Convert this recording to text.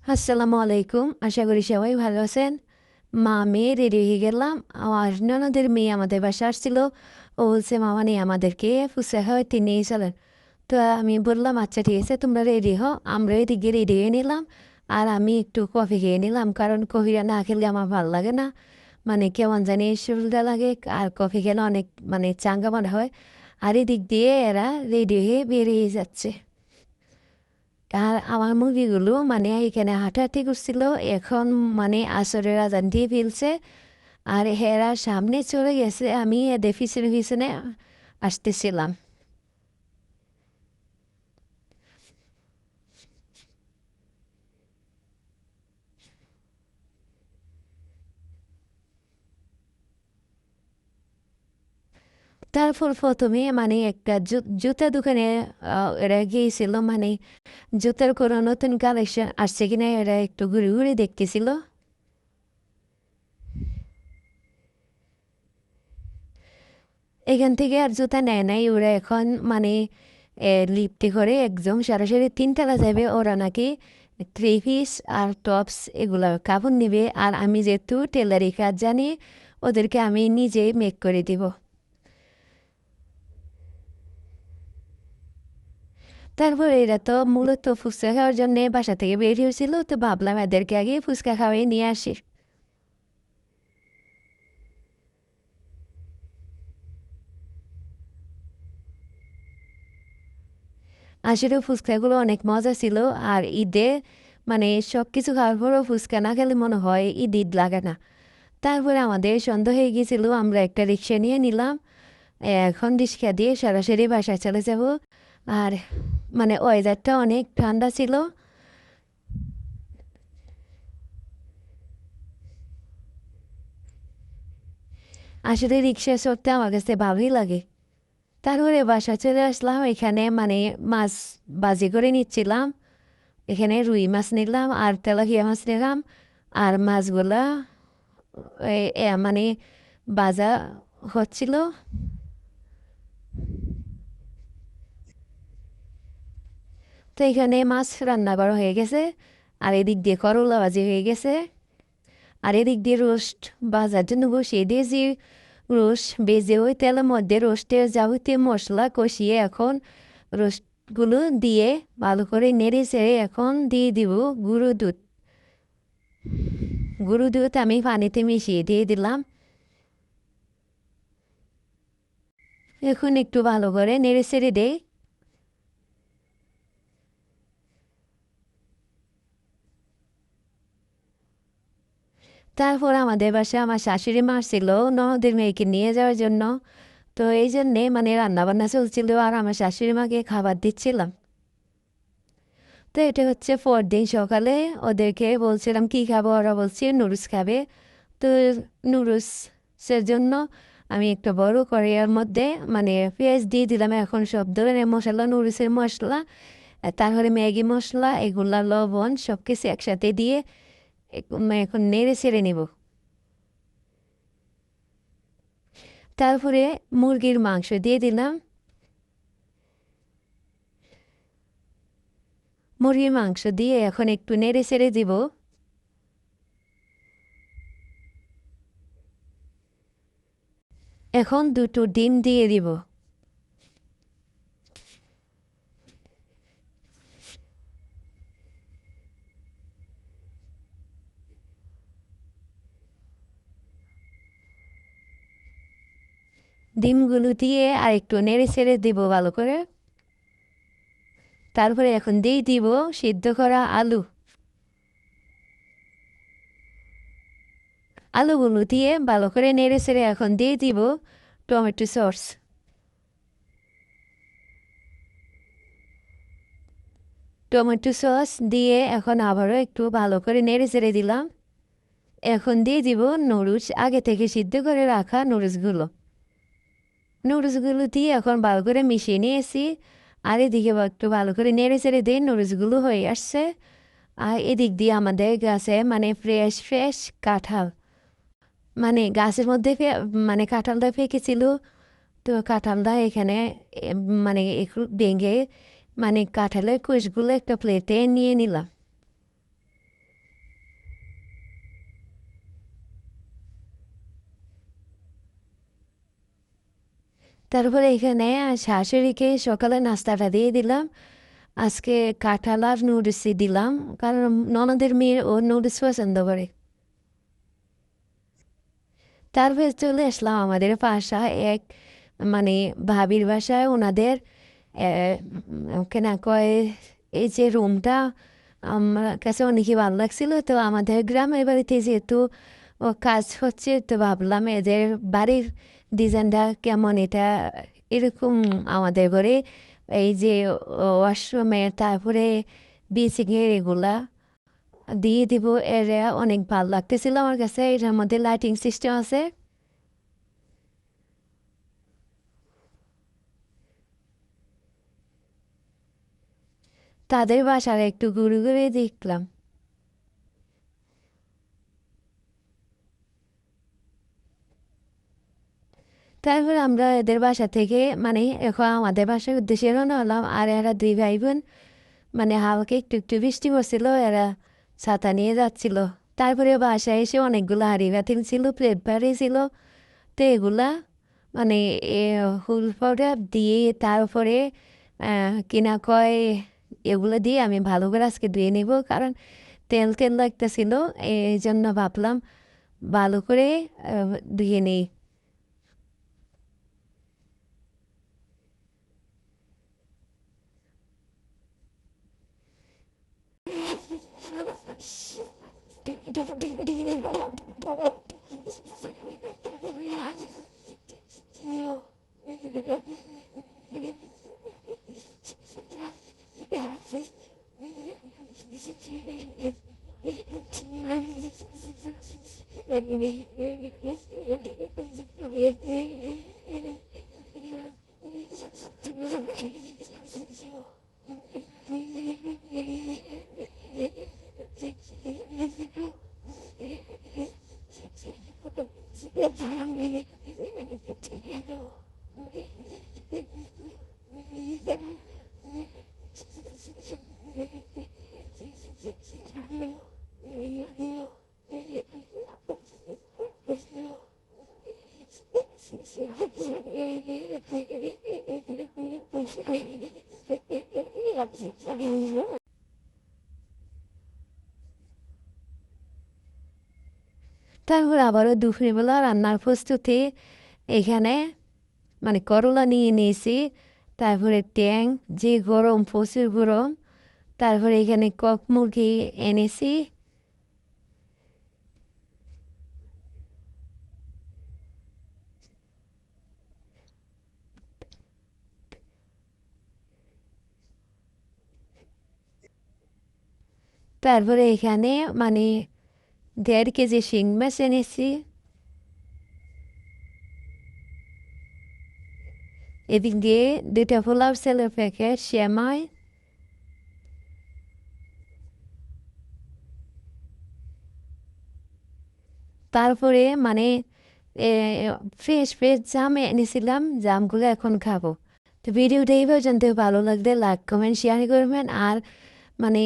আসসালামু আলাইকুম। আশা করি সবাই ভালো আছেন। মা মেয়ে রেডি হয়ে গেলাম। আমার ননদের মেয়ে আমাদের বাসায় আসছিল। ও বলছে, "মামা নিয়ে আমাদেরকে ফুচকা খাওয়াইতে নিয়ে চলেন।" তো আমি বললাম, "আচ্ছা ঠিক আছে, তোমরা রেডি হও।" আমরা এদিকে রেডি হয়ে নিলাম। আর আমি একটু কফি খেয়ে নিলাম, কারণ কফিটা না খেলে আমার ভালো লাগে না। মানে কেমন জানি শরীরটা লাগে, আর কফি খেলে অনেক চাঙ্গা মনে হয়। আর এদিক দিয়ে এরা রেডি হয়ে বেরিয়ে যাচ্ছে। আর আমার মুরগিগুলো এখানে হাঁটাহাঁটি করছিল। এখন আসরের আজান দিয়ে ফেলছে। আর এরা সামনে চলে গেছে, আমি এদের পিছনে পিছনে আসতেছিলাম। তারপর প্রথমে একটা জুতা দোকানে এরা গিয়েছিল, জুতার কোনো নতুন কালেকশন আসছে কিনা এরা একটু ঘুরে ঘুরে দেখতেছিল। এখান থেকে আর জুতা নেয় নাই ওরা। এখন লিফটে করে একদম সরাসরি 3 তলা যাবে। ওরা নাকি থ্রি পিস আর টপস এগুলো কাপড় নেবে। আর আমি যেহেতু টেলারি কাজ জানি, ওদেরকে আমি নিজেই মেক করে দিব। তারপর এরা তো মূলত ফুচকা খাওয়ার জন্য বাসা থেকে বের হয়েছিল, তো ভাবলাম এদেরকে আগে ফুচকা খাওয়াই নিয়ে আসি। আসলে ফুচকাগুলো অনেক মজা ছিল। আর ঈদে সব কিছু খাওয়ার পরও ফুচকা না খেলে মনে হয় ঈদ ঈদ লাগে না। তারপরে আমাদের সন্ধ্যা হয়ে গিয়েছিল, আমরা একটা রিক্সা নিয়ে নিলাম। এখন রিক্সা দিয়ে সরাসরি বাসায় চলে যাব। আর ওয়েদারটা অনেক ঠান্ডা ছিল। আসলে রিক্সা চড়তে আমার কাছে ভালোই লাগে। তারপরে বাসায় চলে আসলাম। এখানে মাছ বাজি করে নিচ্ছিলাম। এখানে রুই মাছ নিলাম আর তেলাপিয়া মাছ নিলাম। আর মাছগুলা বাজা হচ্ছিল। তো এখানে মাছ রান্না করা হয়ে গেছে। আর এদিক দিয়ে করলা ভাজি হয়ে গেছে। আর এদিক দিয়ে রোস্ট ভাজার জন্য বসিয়ে দিয়েছি। রোস্ট ভেজে ওই তেলের মধ্যে রোস্টের যাবতীয় মশলা কষিয়ে এখন রোস্টগুলো দিয়ে ভালো করে নেড়ে চেড়ে এখন দিয়ে দিব গুঁড়ো দুধ। গুঁড়ো দুধ আমি পানিতে মিশিয়ে দিয়ে দিলাম। এখন একটু ভালো করে নেড়ে চেড়ে দেই। তারপর আমাদের বাসায় আমার শাশুড়ি মা ছিল ননদের মেয়েকে নিয়ে যাওয়ার জন্য। তো এই জন্যে রান্নাবান্না চলছিল আর আমার শাশুড়ি মাকে খাবার দিচ্ছিলাম। তো এটা হচ্ছে পরদিন সকালে। ওদেরকে বলছিলাম কী খাবো, ওরা বলছে নুডলস খাবে। তো নুডলসের জন্য আমি একটা বড় কড়াইয়ের মধ্যে পেঁয়াজ দিয়ে দিলাম। এখন সব ধরনের মশলা, নুডলসের মশলা, তারপরে ম্যাগি মশলা, এগুলা লবণ সব কিছু একসাথে দিয়ে এখন নেড়ে ছেড়ে নেব। তারপরে মুরগির মাংস দিয়ে দিলাম। মুরগির মাংস দিয়ে এখন একটু নেড়ে ছেড়ে দিব। এখন দুটো ডিম দিয়ে দিব। ডিমগুলো দিয়ে আর একটু নেড়ে ছেড়ে দিব ভালো করে। তারপরে এখন দিয়ে দিব সিদ্ধ করা আলু। আলুগুলো দিয়ে ভালো করে নেড়ে ছেড়ে এখন দিয়ে দিব টমেটো সস। টমেটো সস দিয়ে এখন আবারও একটু ভালো করে নেড়ে ছেড়ে দিলাম। এখন দিয়ে দিব নুডলস, আগে থেকে সিদ্ধ করে রাখা নুডলসগুলো। নুডলসগুলো দিয়ে এখন ভালো করে মিশিয়ে নিয়েছি। আর এদিকে একটু ভালো করে নেড়ে চেড়ে দিয়ে নুডলসগুলো হয়ে আসছে। আর এদিক দিয়ে আমাদের গাছে ফ্রেশ ফ্রেশ কাঁঠাল, গাছের মধ্যে কাঁঠালটা পেকেছিল। তো কাঁঠালটা এখানে এ, একটু ভেঙে কাঁঠালের কুশগুলো একটা প্লেটে নিয়ে নিলাম। তারপরে এখানে শাশুড়িকে সকালে নাস্তাটা দিয়ে দিলাম। আজকে কাঁঠাল আর নুডলসই দিলাম, কারণ ননদের মেয়ে ও নুডলস পছন্দ করে। তারপরে চলে আসলাম আমাদের বাসায় এক মানে ভাবির বাসায়। ওনাদের কেনা কয় এই যে রুমটা আমার কাছে অনেকই ভালো লাগছিল। তো আমাদের গ্রামের বাড়িতে যেহেতু কাজ হচ্ছে, তো ভাবলাম এদের বাড়ির ডিজাইনটা কেমন, এটা এরকম আমাদের ঘরে এই যে ওয়াশরুমের তারপরে বিচিংয়ের এগুলা দিয়ে দিব। এরা অনেক ভালো লাগতেছিল আমার কাছে। এটার মধ্যে লাইটিং সিস্টেম আছে। তাদের বাসার একটু ঘুরে ঘুরে দেখলাম। তারপর আমরা এদের বাসা থেকে মানে এখন আমাদের বাসার উদ্দেশ্যে রওনা হলাম। আর এরা দুই ভাই বোন মানে হালকা একটু একটু বৃষ্টি পড়ছিল, এরা ছাতা নিয়ে যাচ্ছিল। তারপরে বাসায় এসে অনেকগুলো হাঁড়ি বাতিল ছিল, প্লেট ভাড়ি ছিল। তো এগুলা মানে হুল পাউডার দিয়ে তারপরে কিনা কয় এগুলো দিয়ে আমি ভালো করে আজকে ধুয়ে নেব, কারণ তেল তেল লাগতেছিল। এই জন্য ভাবলাম ভালো করে ধুয়ে নেই। তারপর আবারও দুপুরবেলা রান্নার প্রস্তুতি। এখানে মানে করলা নিয়ে নিয়েছি, তারপরে ট্যাং যে গরম, প্রচুর গরম। তারপরে এখানে কক মুরগি এনেছি। তারপরে এখানে মানে 1.5 কেজি শিং মাছ এনেছি। এদিক দিয়ে 2টা পোলাও চালের প্যাকেট, সেমাই। তারপরে মানে ফ্রেশ ফ্রেশ জাম এনেছিলাম, জামগুলো এখন খাবো। তো ভিডিওটা এই পর্যন্ত ভালো লাগলে লাইক কমেন্ট শেয়ার করবেন। আর মানে